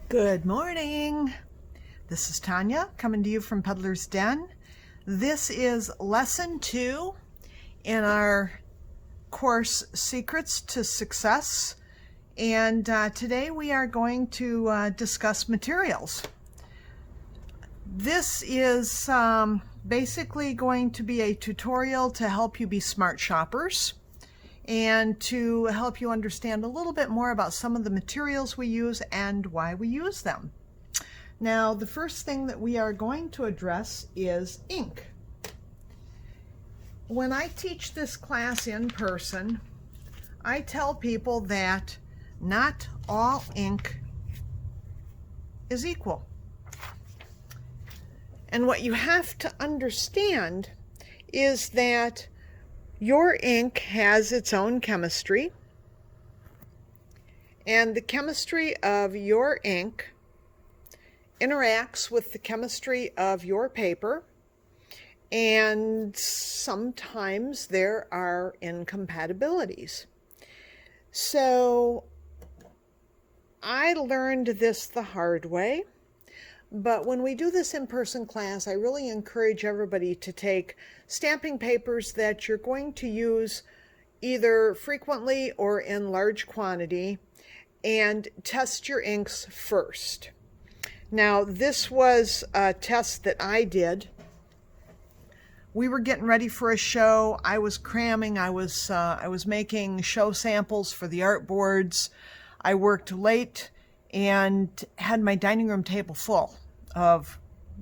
Good morning. This is Tanya coming to you from Peddlers Den. This is lesson 2 in our course Secrets to Success. And today we are going to discuss materials. This is basically going to be a tutorial to help you be smart shoppers and to help you understand a little bit more about some of the materials we use and why we use them. Now, the first thing that we are going to address is ink. When I teach this class in person, I tell people that not all ink is equal. And what you have to understand is that your ink has its own chemistry, and the chemistry of your ink interacts with the chemistry of your paper, and sometimes there are incompatibilities. So I learned this the hard way. But when we do this in-person class, I really encourage everybody to take stamping papers that you're going to use either frequently or in large quantity and test your inks first. Now, this was a test that I did. We were getting ready for a show. I was cramming. I was making show samples for the art boards. I worked late and had my dining room table full of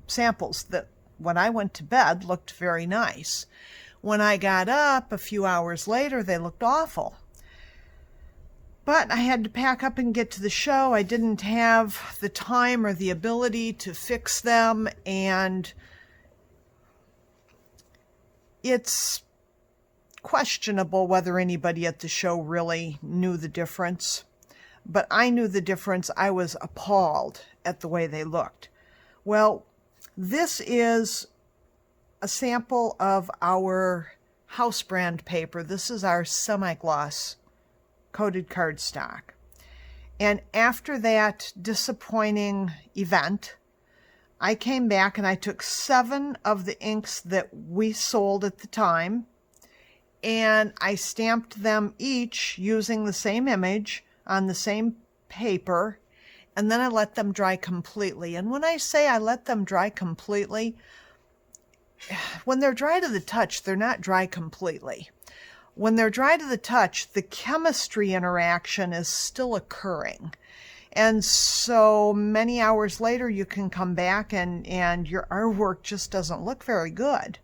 samples that when I went to bed looked very nice. When I got up a few hours later, they looked awful. But I had to pack up and get to the show. I didn't have the time or the ability to fix them, and it's questionable whether anybody at the show really knew the difference. But I knew the difference. I was appalled at the way they looked. Well, this is a sample of our house brand paper. This is our semi-gloss coated cardstock. And after that disappointing event, I came back and I took 7 of the inks that we sold at the time, and I stamped them each using the same image on the same paper, and then I let them dry completely. And when I say I let them dry completely, when they're dry to the touch, they're not dry completely. When they're dry to the touch, the chemistry interaction is still occurring. And so many hours later, you can come back and your artwork just doesn't look very good.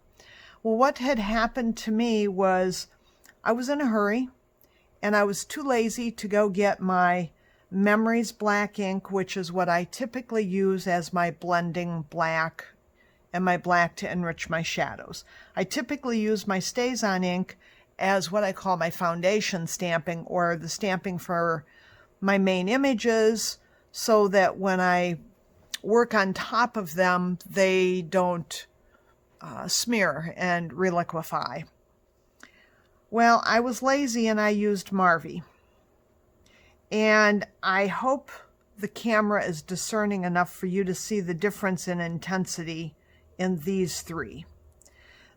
Well, what had happened to me was I was in a hurry, and I was too lazy to go get my Memories black ink, which is what I typically use as my blending black and my black to enrich my shadows. I typically use my StazOn ink as what I call my foundation stamping, or the stamping for my main images, so that when I work on top of them, they don't smear and reliquify. Well, I was lazy and I used Marvy. And I hope the camera is discerning enough for you to see the difference in intensity in these 3.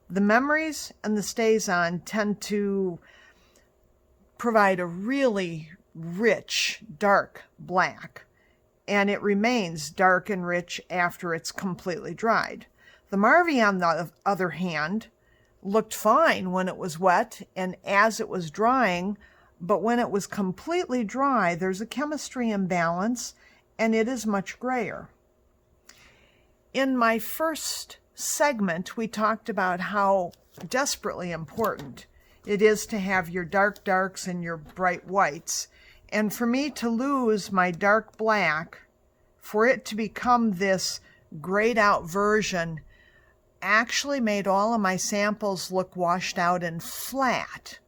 The Memories and the StazOn tend to provide a really rich, dark black, and it remains dark and rich after it's completely dried. The Marvy, on the other hand, looked fine when it was wet and as it was drying, but when it was completely dry, there's a chemistry imbalance and it is much grayer. In my first segment, we talked about how desperately important it is to have your dark darks and your bright whites. And for me to lose my dark black, for it to become this grayed out version, actually made all of my samples look washed out and flat.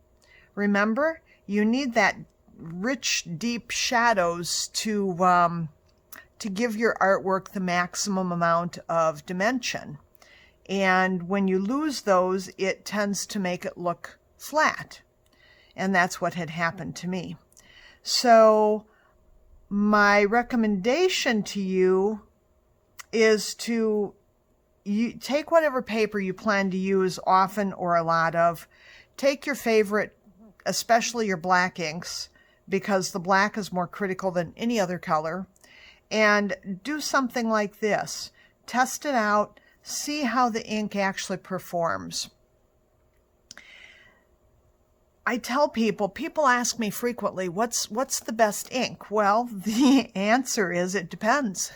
Remember, you need that rich, deep shadows to give your artwork the maximum amount of dimension. And when you lose those, it tends to make it look flat. And that's what had happened to me. So My recommendation to you is to take whatever paper you plan to use often or a lot of. Take your favorite, especially your black inks, because the black is more critical than any other color, and do something like this. Test it out, see how the ink actually performs. I tell people ask me frequently, what's the best ink? Well, the answer is it depends.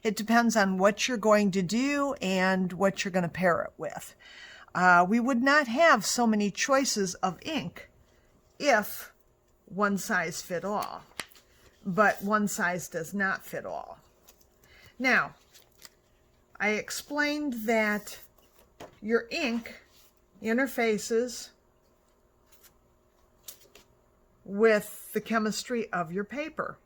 It depends on what you're going to do and what you're going to pair it with. We would not have so many choices of ink if one size fit all, but one size does not fit all. Now, I explained that your ink interfaces with the chemistry of your paper.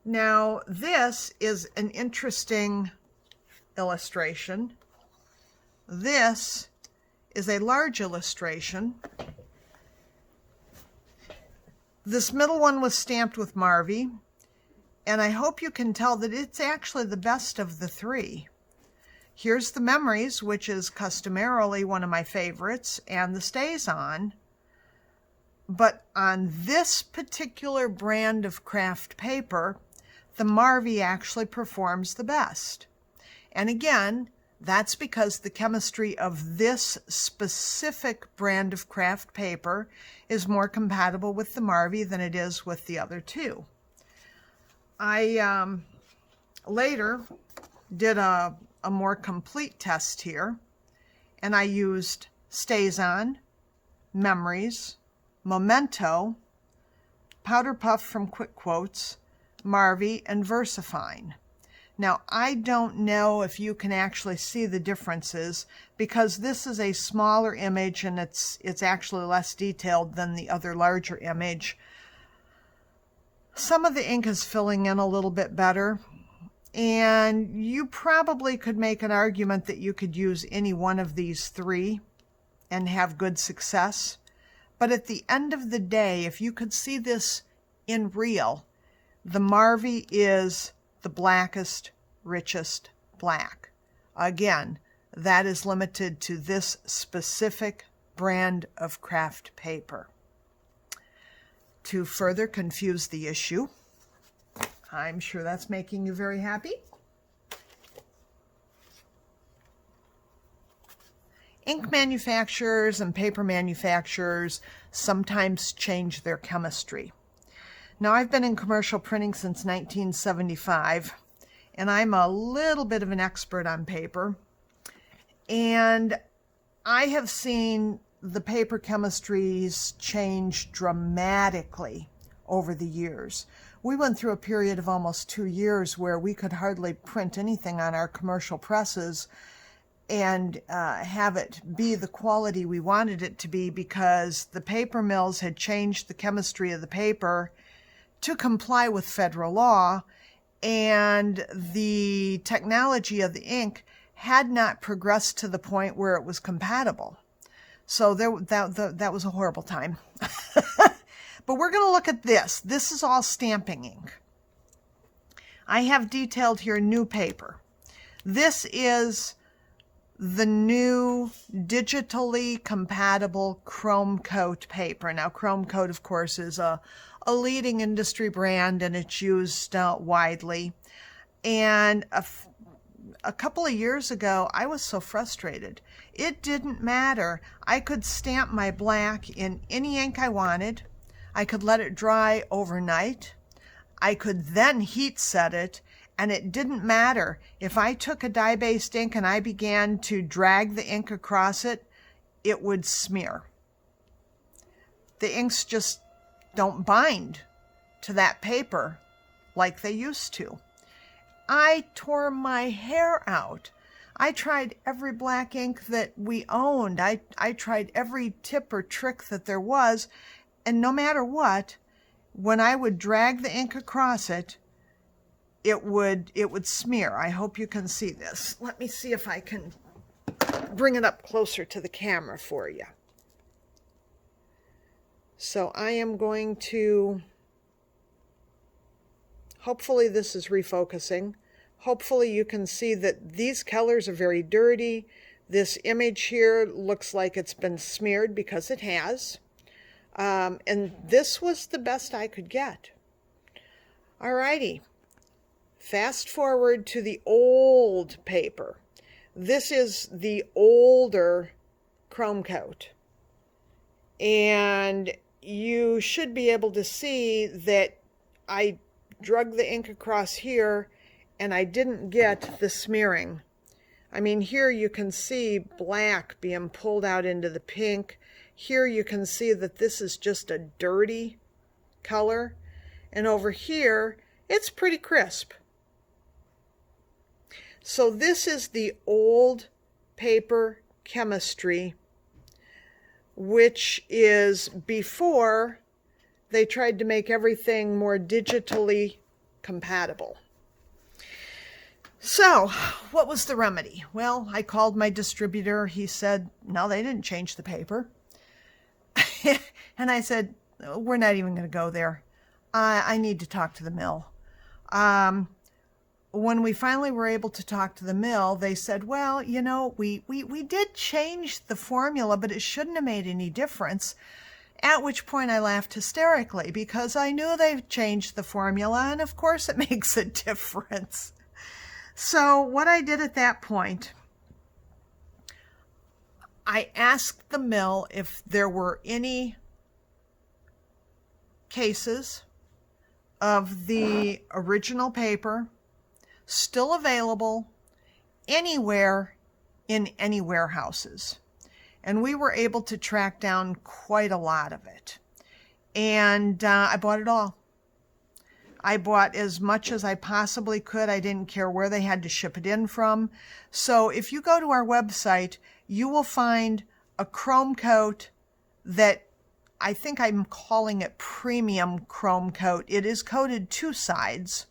Now, this is an interesting illustration. This is a large illustration. This middle one was stamped with Marvy, and I hope you can tell that it's actually the best of the three. Here's the Memories, which is customarily one of my favorites, and the Stays On. But on this particular brand of craft paper, the Marvy actually performs the best. And again, that's because the chemistry of this specific brand of craft paper is more compatible with the Marvy than it is with the other two. I later did a more complete test here, and I used Stays On, Memories, Memento, Powder Puff from Quick Quotes, Marvy, and Versafine. Now, I don't know if you can actually see the differences because this is a smaller image and it's actually less detailed than the other larger image. Some of the ink is filling in a little bit better, and you probably could make an argument that you could use any one of these three and have good success. But at the end of the day, if you could see this in real, the Marvy is the blackest, richest black. Again, that is limited to this specific brand of craft paper. To further confuse the issue, I'm sure that's making you very happy. Ink manufacturers and paper manufacturers sometimes change their chemistry. Now, I've been in commercial printing since 1975, and I'm a little bit of an expert on paper. And I have seen the paper chemistries change dramatically over the years. We went through a period of almost 2 years where we could hardly print anything on our commercial presses and have it be the quality we wanted it to be because the paper mills had changed the chemistry of the paper to comply with federal law, and the technology of the ink had not progressed to the point where it was compatible. So that was a horrible time. But we're going to look at this. This is all stamping ink. I have detailed here new paper. This is the new digitally compatible chrome coat paper. Now, chrome coat, of course, is a leading industry brand, and it's used widely. And a couple of years ago, I was so frustrated. It didn't matter. I could stamp my black in any ink I wanted. I could let it dry overnight. I could then heat set it, and it didn't matter. If I took a dye-based ink and I began to drag the ink across it, it would smear. The inks just don't bind to that paper like they used to. I tore my hair out. I tried every black ink that we owned. I tried every tip or trick that there was, and no matter what, when I would drag the ink across it, it would smear. I hope you can see this. Let me see if I can bring it up closer to the camera for you. So I am going to Hopefully this is refocusing. Hopefully you can see that these colors are very dirty. This image here looks like it's been smeared because it has. And this was the best I could get. Alrighty. Fast forward to the old paper. This is the older chrome coat. And you should be able to see that I drug the ink across here and I didn't get the smearing. I mean, here you can see black being pulled out into the pink. Here you can see that this is just a dirty color. And over here, it's pretty crisp. So this is the old paper chemistry, which is before they tried to make everything more digitally compatible. So, what was the remedy? Well, I called my distributor. He said, no, they didn't change the paper. And I said, we're not even going to go there. I need to talk to the mill. When we finally were able to talk to the mill, they said, well, you know, we did change the formula, but it shouldn't have made any difference. At which point I laughed hysterically because I knew they've changed the formula, and of course it makes a difference. So what I did at that point, I asked the mill if there were any cases of the original paper still available anywhere in any warehouses. And we were able to track down quite a lot of it. And I bought it all. I bought as much as I possibly could. I didn't care where they had to ship it in from. So if you go to our website, you will find a chrome coat that I think I'm calling it premium chrome coat. It is coated two sides,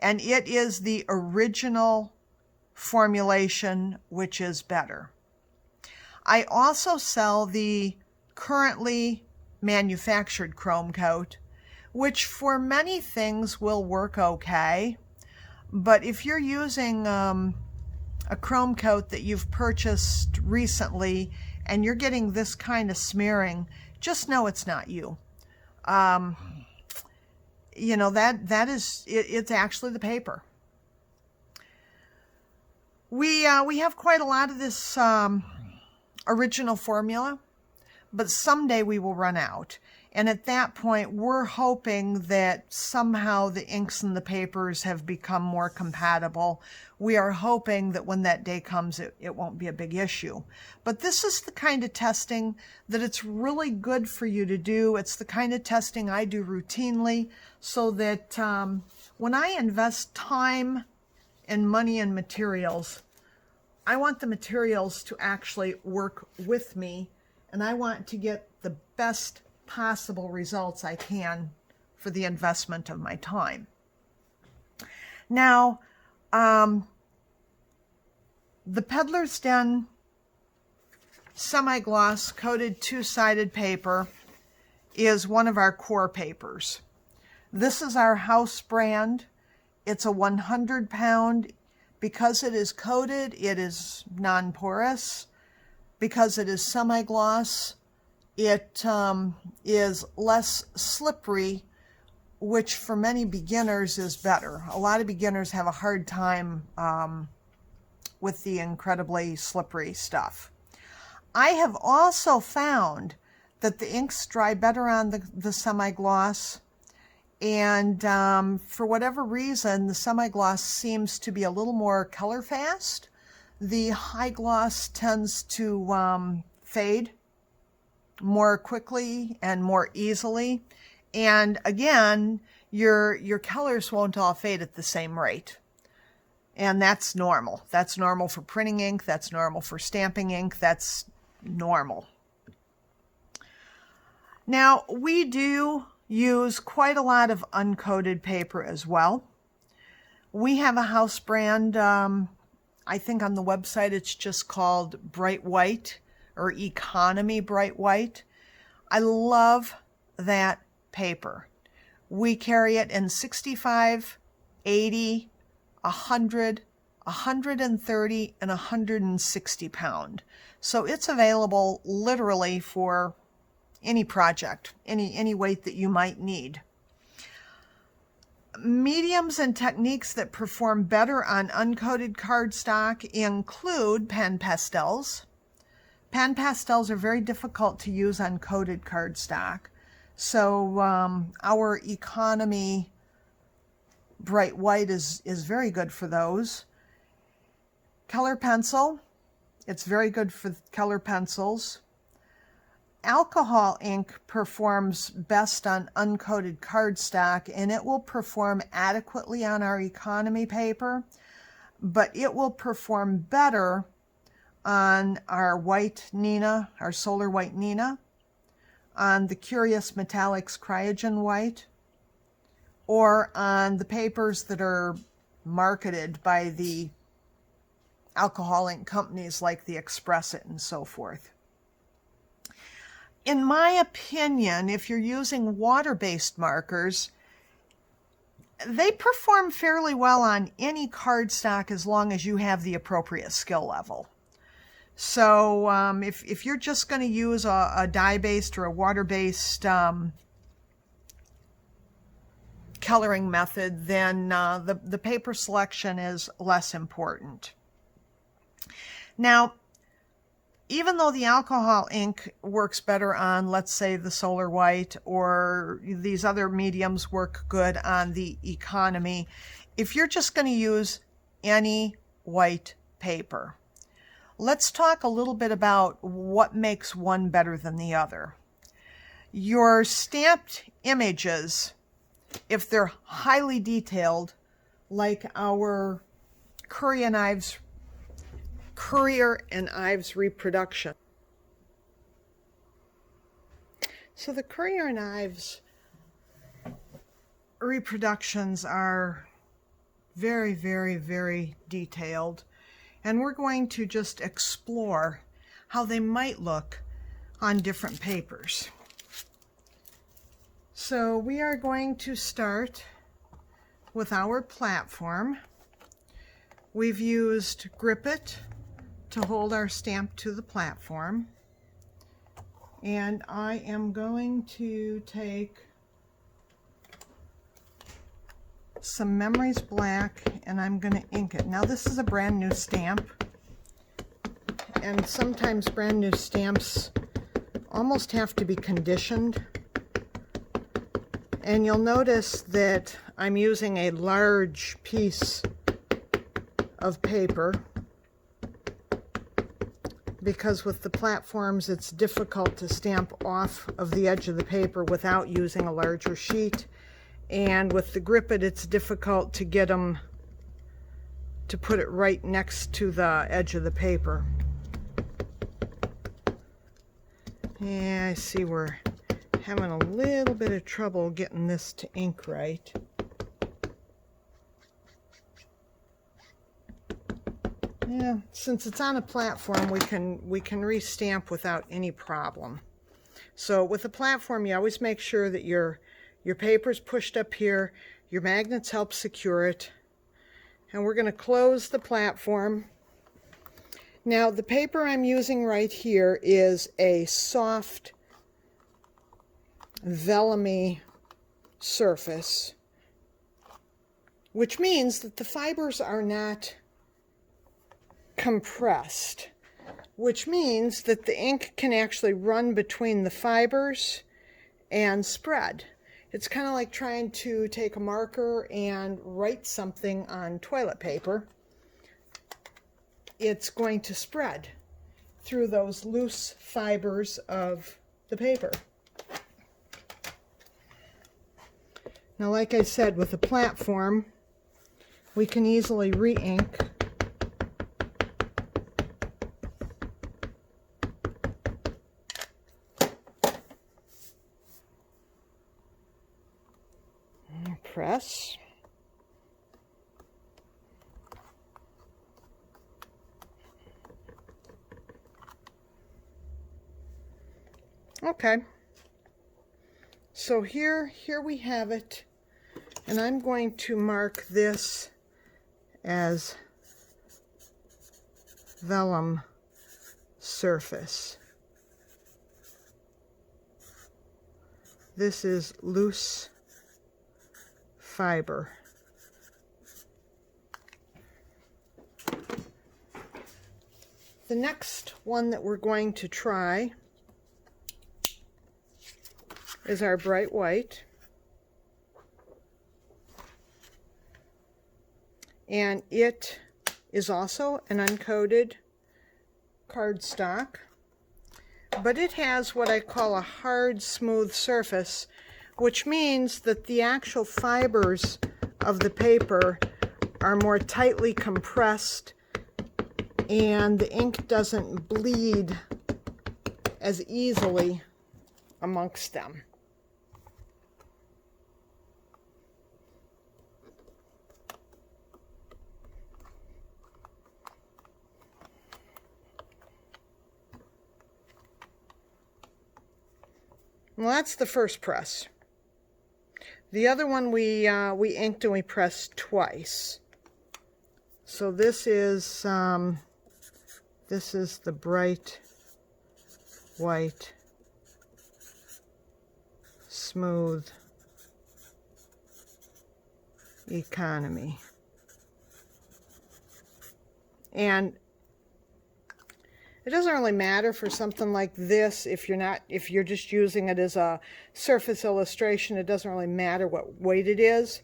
and it is the original formulation, which is better. I also sell the currently manufactured chrome coat, which for many things will work okay. But if you're using a chrome coat that you've purchased recently and you're getting this kind of smearing, just know it's not you. You know, that is, it's actually the paper. We have quite a lot of this original formula, but someday we will run out. And at that point, we're hoping that somehow the inks and the papers have become more compatible. We are hoping that when that day comes, it won't be a big issue. But this is the kind of testing that it's really good for you to do. It's the kind of testing I do routinely so that when I invest time and money and materials, I want the materials to actually work with me, and I want to get the best possible results I can for the investment of my time. Now, the Peddlers Den semi-gloss coated two-sided paper is one of our core papers. This is our house brand. It's a 100-pound. Because it is coated, it is non-porous. Because it is semi-gloss, it is less slippery, which for many beginners is better. A lot of beginners have a hard time with the incredibly slippery stuff. I have also found that the inks dry better on the semi-gloss, and for whatever reason, the semi-gloss seems to be a little more color fast. The high gloss tends to fade more quickly and more easily. And again, your colors won't all fade at the same rate. And that's normal. That's normal for printing ink. That's normal for stamping ink. That's normal. Now, we do use quite a lot of uncoated paper as well. We have a house brand, I think on the website it's just called Bright White or Economy Bright White. I love that paper. We carry it in 65, 80, 100, 130, and 160 pound. So it's available literally for any project, any weight that you might need. Mediums and techniques that perform better on uncoated cardstock include pen pastels. Pen pastels are very difficult to use on coated cardstock. So our economy bright white is very good for those. Color pencil, it's very good for color pencils. Alcohol ink performs best on uncoated cardstock, and it will perform adequately on our economy paper, but it will perform better on our white Neenah, our solar white Neenah, on the Curious Metallics Cryogen white, or on the papers that are marketed by the alcohol ink companies like the Express It and so forth. In my opinion, if you're using water-based markers, they perform fairly well on any cardstock as long as you have the appropriate skill level. So if you're just going to use a dye-based or a water-based coloring method, then the paper selection is less important. Now, even though the alcohol ink works better on, let's say, the solar white, or these other mediums work good on the economy, if you're just going to use any white paper, let's talk a little bit about what makes one better than the other. Your stamped images, if they're highly detailed, like our Courier and Ives reproduction. So the Courier and Ives reproductions are very, very, very detailed, and we're going to just explore how they might look on different papers. So we are going to start with our platform. We've used Grip It to hold our stamp to the platform, and I am going to take some Memories Black and I'm going to ink it. Now this is a brand new stamp, and sometimes brand new stamps almost have to be conditioned, and you'll notice that I'm using a large piece of paper, because with the platforms it's difficult to stamp off of the edge of the paper without using a larger sheet, and with the Grip It it's difficult to get them to put it right next to the edge of the paper. Yeah, I see we're having a little bit of trouble getting this to ink right. Yeah, since it's on a platform, we can restamp without any problem. So with a platform, you always make sure that your paper's pushed up here, your magnets help secure it, and we're going to close the platform. Now the paper I'm using right here is a soft vellum-y surface, which means that the fibers are not compressed, which means that the ink can actually run between the fibers and spread. It's kind of like trying to take a marker and write something on toilet paper. It's going to spread through those loose fibers of the paper. Now, like I said, with a platform, we can easily re-ink. Press. Okay. So here we have it, and I'm going to mark this as vellum surface. This is loose fiber. The next one that we're going to try is our bright white. And it is also an uncoated cardstock, but it has what I call a hard, smooth surface, which means that the actual fibers of the paper are more tightly compressed and the ink doesn't bleed as easily amongst them. Well, that's the first press. The other one we inked and we pressed twice. So this is the bright white, smooth economy. And it doesn't really matter for something like this if you're just using it as a surface illustration. It doesn't really matter what weight it is,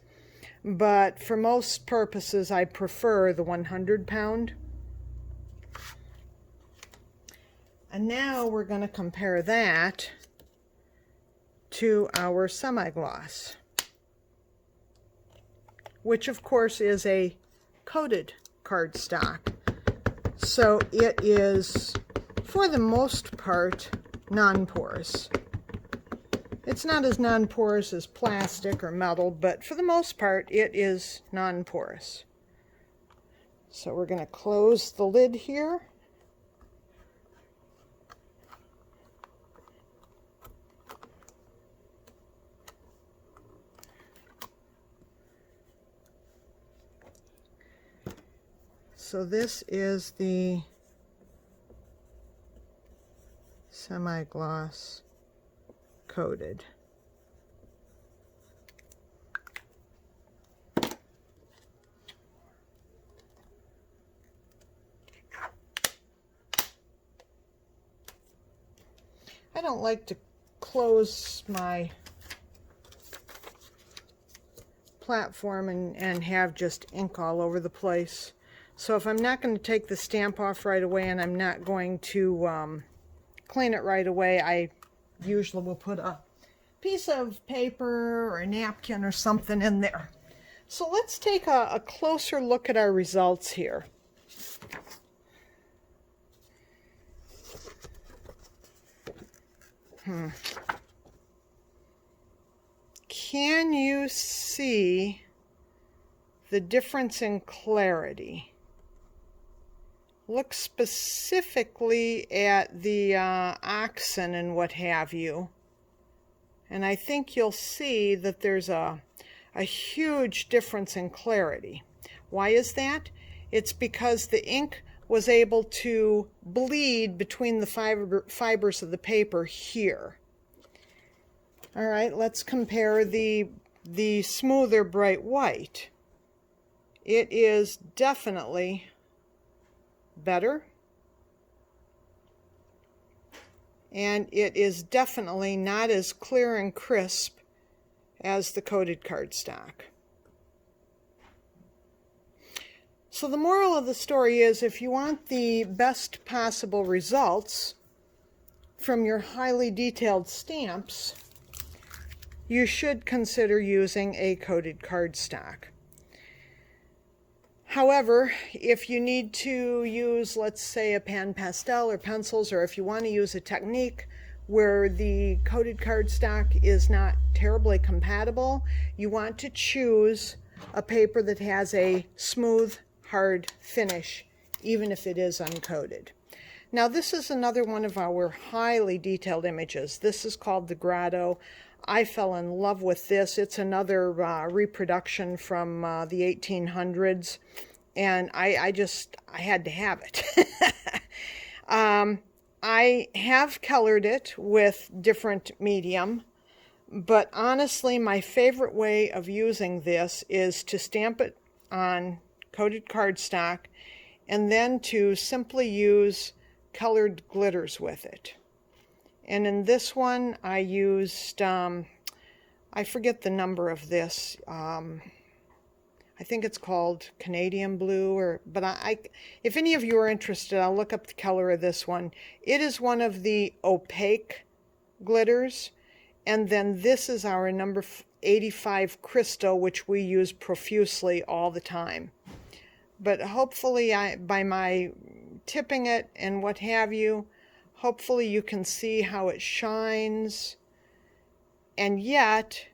but for most purposes I prefer the 100 pound. And now we're going to compare that to our semi-gloss, which of course is a coated cardstock. So it is, for the most part, non-porous. It's not as non-porous as plastic or metal, but for the most part, it is non-porous. So we're going to close the lid here. So this is the semi-gloss coated. I don't like to close my platform and have just ink all over the place. So if I'm not going to take the stamp off right away and I'm not going to clean it right away, I usually will put a piece of paper or a napkin or something in there. So let's take a closer look at our results here. Can you see the difference in clarity? Look specifically at the oxen and what have you, and I think you'll see that there's a huge difference in clarity. Why is that? It's because the ink was able to bleed between the fibers of the paper here. All right, let's compare the smoother bright white. It is definitely better, and it is definitely not as clear and crisp as the coated cardstock. So the moral of the story is, if you want the best possible results from your highly detailed stamps, you should consider using a coated cardstock. However, if you need to use, let's say, a pan pastel or pencils, or if you want to use a technique where the coated cardstock is not terribly compatible, you want to choose a paper that has a smooth, hard finish, even if it is uncoated. Now, this is another one of our highly detailed images. This is called the Grotto. I fell in love with this. It's another reproduction from the 1800s, and I had to have it. I have colored it with different medium, but honestly, my favorite way of using this is to stamp it on coated cardstock and then to simply use colored glitters with it. And in this one, I used, I forget the number of this. I think it's called Canadian Blue, but if any of you are interested, I'll look up the color of this one. It is one of the opaque glitters, and then this is our number 85 Crystal, which we use profusely all the time. But hopefully, by my tipping it and what have you, hopefully you can see how it shines, and yet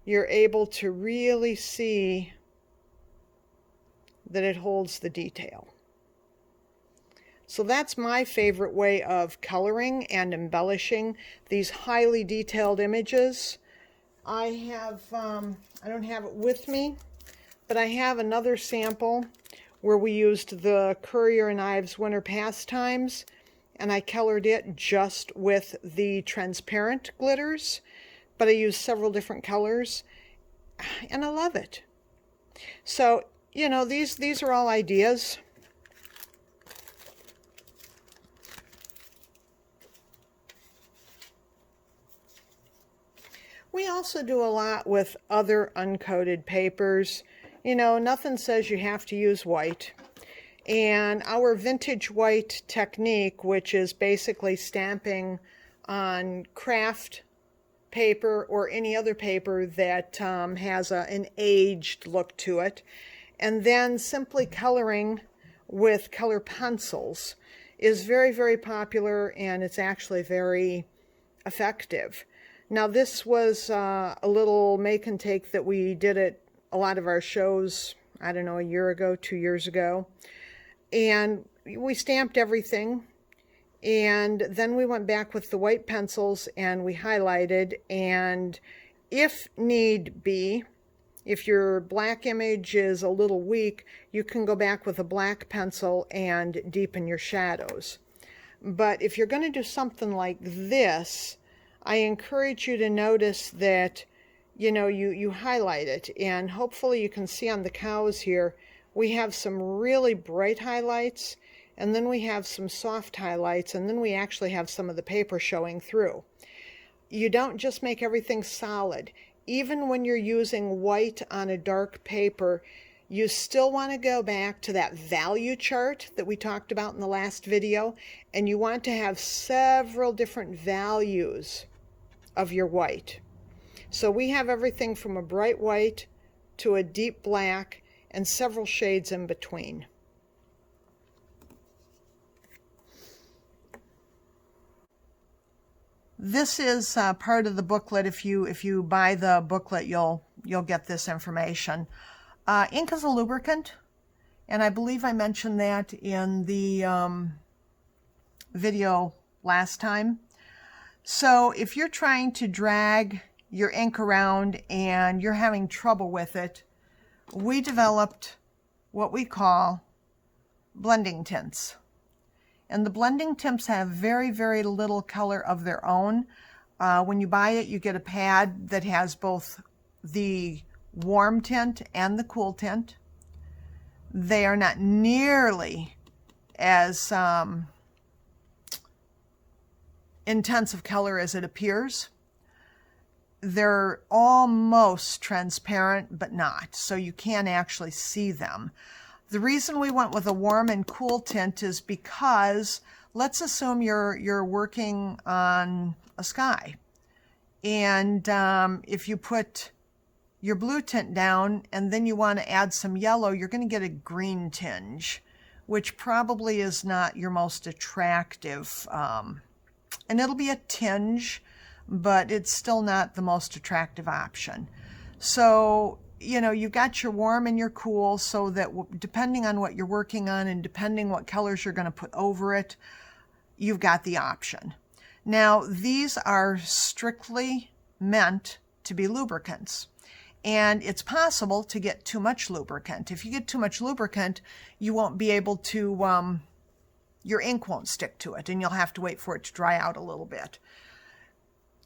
you're able to really see that it holds the detail. So that's my favorite way of coloring and embellishing these highly detailed images. I don't have it with me, but I have another sample where we used the Currier and Ives Winter Pastimes, and I colored it just with the transparent glitters, but I used several different colors, and I love it. So, you know, these are all ideas. We also do a lot with other uncoated papers. You know, nothing says you have to use white. And our vintage white technique, which is basically stamping on craft paper or any other paper that has an aged look to it, and then simply coloring with color pencils, is very, very popular, and it's actually very effective. Now, this was a little make and take that we did at a lot of our shows, I don't know, a year ago, 2 years ago. And we stamped everything, and then we went back with the white pencils and we highlighted, and if need be, if your black image is a little weak, you can go back with a black pencil and deepen your shadows. But if you're going to do something like this, I encourage you to notice that, you know, you highlight it, and hopefully you can see on the cows here, we have some really bright highlights, and then we have some soft highlights, and then we actually have some of the paper showing through. You don't just make everything solid. Even when you're using white on a dark paper, you still want to go back to that value chart that we talked about in the last video, and you want to have several different values of your white. So we have everything from a bright white to a deep black and several shades in between. This is part of the booklet. If you buy the booklet, you'll get this information. Ink is a lubricant, and I believe I mentioned that in the video last time. So if you're trying to drag your ink around and you're having trouble with it, we developed what we call blending tints. And the blending tints have very, very little color of their own. When you buy it, you get a pad that has both the warm tint and the cool tint. They are not nearly as intense of color as it appears. They're almost transparent, but not, so you can actually see them. The reason we went with a warm and cool tint is because, let's assume you're working on a sky, and if you put your blue tint down and then you want to add some yellow, you're going to get a green tinge, which probably is not your most attractive, and it'll be a tinge, but it's still not the most attractive option. So, you know, you've got your warm and your cool, so that depending on what you're working on and depending what colors you're going to put over it, you've got the option. Now, these are strictly meant to be lubricants. And it's possible to get too much lubricant. If you get too much lubricant, you won't be able to, your ink won't stick to it, and you'll have to wait for it to dry out a little bit.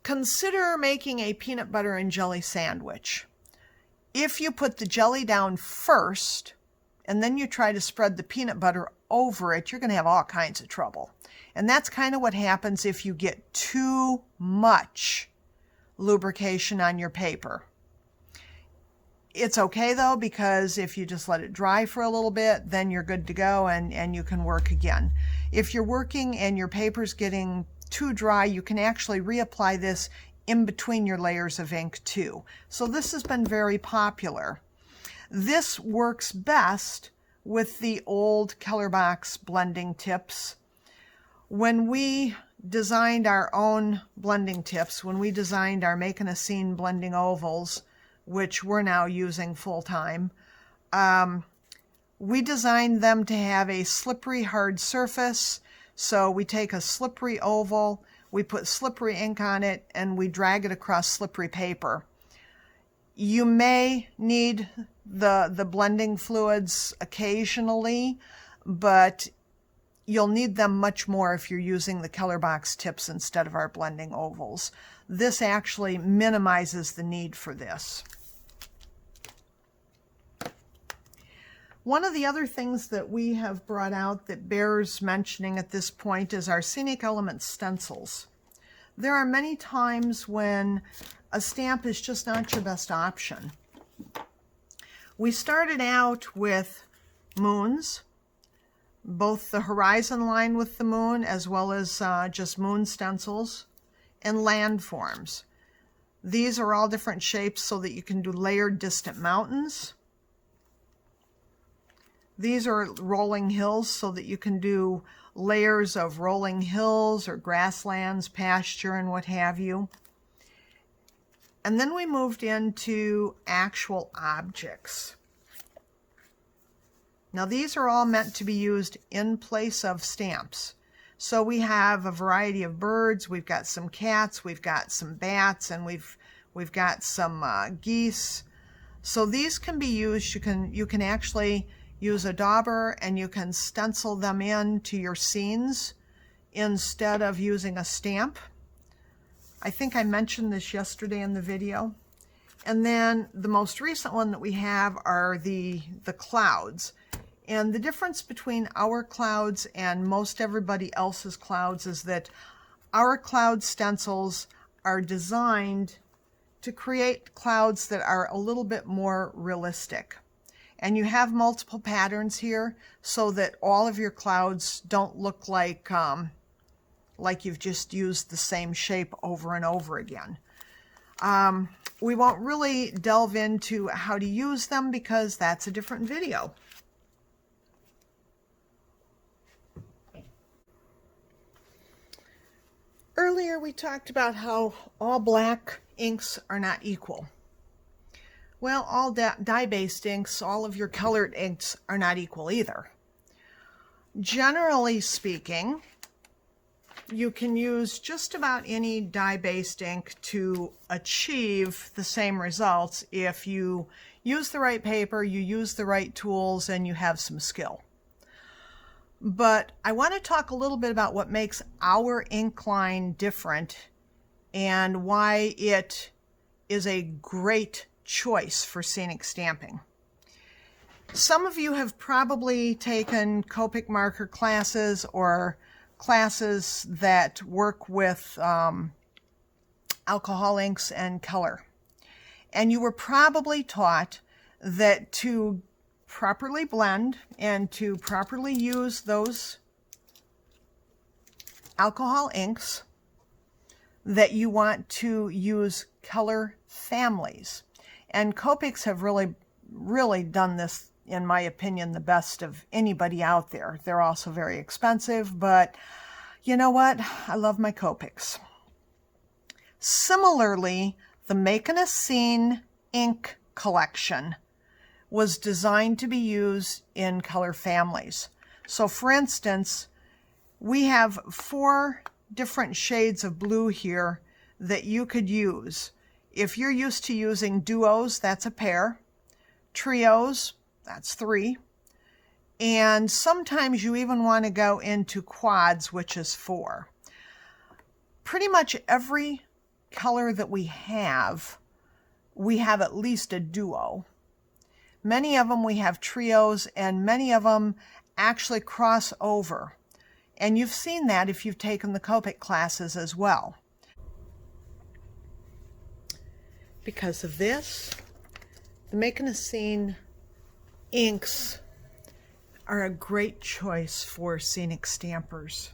Consider making a peanut butter and jelly sandwich. If you put the jelly down first, and then you try to spread the peanut butter over it, you're going to have all kinds of trouble. And that's kind of what happens if you get too much lubrication on your paper. It's okay though, because if you just let it dry for a little bit, then you're good to go and you can work again. If you're working and your paper's getting too dry, you can actually reapply this in between your layers of ink too. So this has been very popular. This works best with the old Color Box blending tips. When we designed our own blending tips, when we designed our Makin a Scene blending ovals, which we're now using full-time, we designed them to have a slippery hard surface. So we take a slippery oval, we put slippery ink on it, and we drag it across slippery paper. You may need the blending fluids occasionally, but you'll need them much more if you're using the Color Box tips instead of our blending ovals. This actually minimizes the need for this. One of the other things that we have brought out that bears mentioning at this point is our Scenic Elements stencils. There are many times when a stamp is just not your best option. We started out with moons, both the horizon line with the moon as well as just moon stencils, and landforms. These are all different shapes so that you can do layered distant mountains. These are rolling hills so that you can do layers of rolling hills or grasslands, pasture, and what have you. And then we moved into actual objects. Now these are all meant to be used in place of stamps. So we have a variety of birds, we've got some cats, we've got some bats, and we've got some geese. So these can be used, you can actually use a dauber and you can stencil them in to your scenes instead of using a stamp. I think I mentioned this yesterday in the video. And then the most recent one that we have are the clouds. And the difference between our clouds and most everybody else's clouds is that our cloud stencils are designed to create clouds that are a little bit more realistic. And you have multiple patterns here so that all of your clouds don't look like you've just used the same shape over and over again. We won't really delve into how to use them because that's a different video. Earlier we talked about how all black inks are not equal. Well, all dye-based inks, all of your colored inks are not equal either. Generally speaking, you can use just about any dye-based ink to achieve the same results if you use the right paper, you use the right tools, and you have some skill. But I want to talk a little bit about what makes our ink line different and why it is a great choice for scenic stamping. Some of you have probably taken Copic marker classes or classes that work with alcohol inks and color. And you were probably taught that to properly blend and to properly use those alcohol inks, that you want to use color families. And Copics have really done this, in my opinion, the best of anybody out there. They're also very expensive, but you know what? I love my Copics. Similarly, the Makin a Scene ink collection was designed to be used in color families. So for instance, we have 4 different shades of blue here that you could use. If you're used to using duos, that's a pair. Trios, that's 3. And sometimes you even want to go into quads, which is 4. Pretty much every color that we have at least a duo. Many of them we have trios, and many of them actually cross over. And you've seen that if you've taken the Copic classes as well. Because of this, the Makin inks are a great choice for scenic stampers.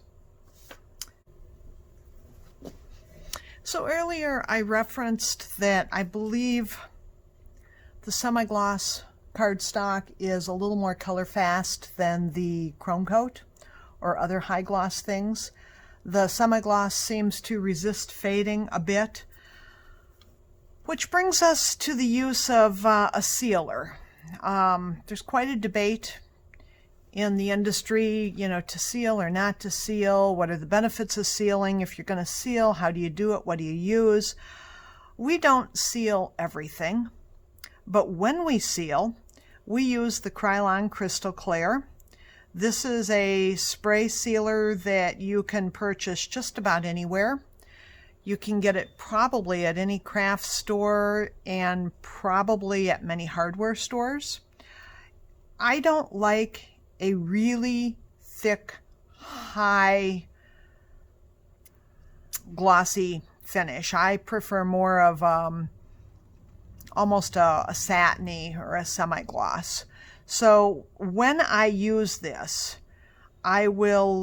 So earlier I referenced that I believe the semi-gloss cardstock is a little more color fast than the chrome coat or other high gloss things. The semi-gloss seems to resist fading a bit, which brings us to the use of a sealer. There's quite a debate in the industry, you know, to seal or not to seal. What are the benefits of sealing? If you're going to seal, how do you do it? What do you use? We don't seal everything, but when we seal, we use the Krylon Crystal Clear. This is a spray sealer that you can purchase just about anywhere. You can get it probably at any craft store and probably at many hardware stores. I don't like a really thick, high, glossy finish. I prefer more of almost a satiny or a semi-gloss. So when I use this, I will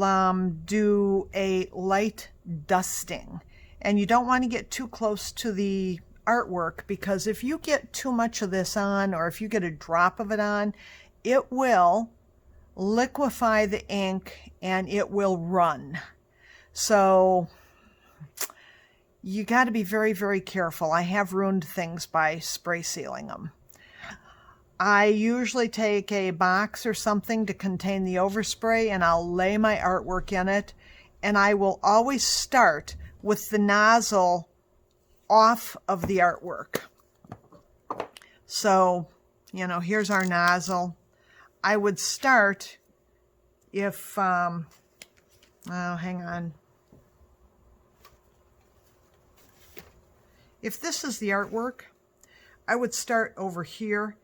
do a light dusting. And you don't want to get too close to the artwork, because if you get too much of this on, or if you get a drop of it on, it will liquefy the ink and it will run. So you got to be very, very careful. I have ruined things by spray sealing them. I usually take a box or something to contain the overspray, and I'll lay my artwork in it, and I will always start with the nozzle off of the artwork. So, you know, here's our nozzle. I would start if, oh, hang on. If this is the artwork, I would start over here,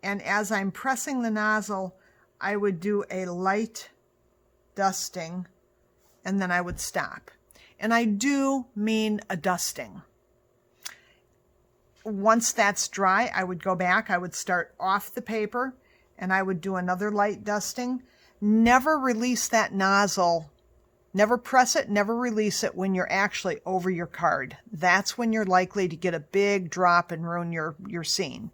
and as I'm pressing the nozzle, I would do a light dusting, and then I would stop. And I do mean a dusting. Once that's dry, I would go back, I would start off the paper, and I would do another light dusting. Never release that nozzle. Never press it, never release it when you're actually over your card. That's when you're likely to get a big drop and ruin your scene.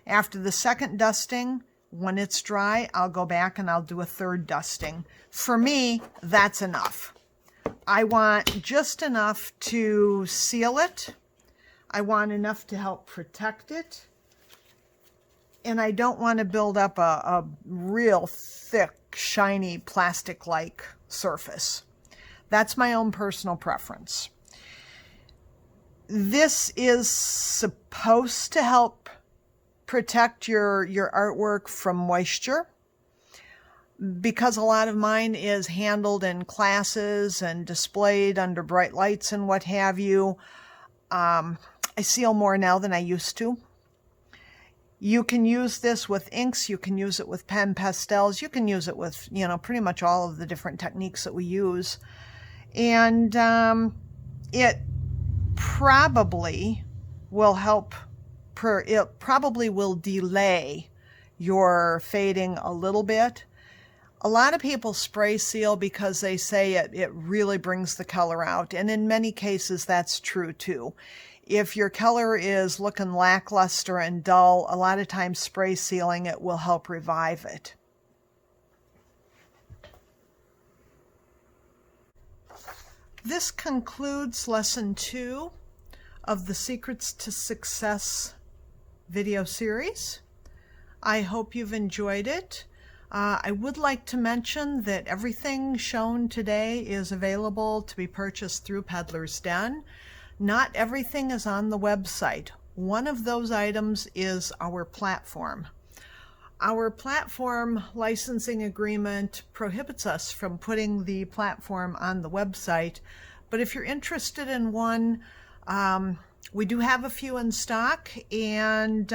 After the second dusting, when it's dry, I'll go back and I'll do a third dusting. For me, that's enough. I want just enough to seal it. I want enough to help protect it. And I don't want to build up a real thick, shiny, plastic-like surface. That's my own personal preference. This is supposed to help protect your artwork from moisture. Because a lot of mine is handled in classes and displayed under bright lights and what have you, I seal more now than I used to. You can use this with inks, you can use it with pen pastels, you can use it with, you know, pretty much all of the different techniques that we use. And it probably will help, it probably will delay your fading a little bit. A lot of people spray seal because they say it really brings the color out, and in many cases that's true too. If your color is looking lackluster and dull, a lot of times spray sealing it will help revive it. This concludes lesson 2 of the Secrets to Success video series. I hope you've enjoyed it. I would like to mention that everything shown today is available to be purchased through Peddlers Den. Not everything is on the website. One of those items is our platform. Our platform licensing agreement prohibits us from putting the platform on the website, but if you're interested in one, we do have a few in stock, and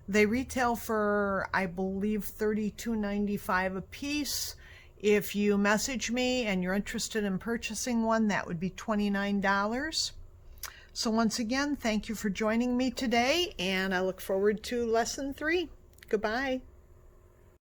they retail for, I believe, $32.95 a piece. If you message me and you're interested in purchasing one, that would be $29. So once again, thank you for joining me today, and I look forward to lesson 3. Goodbye.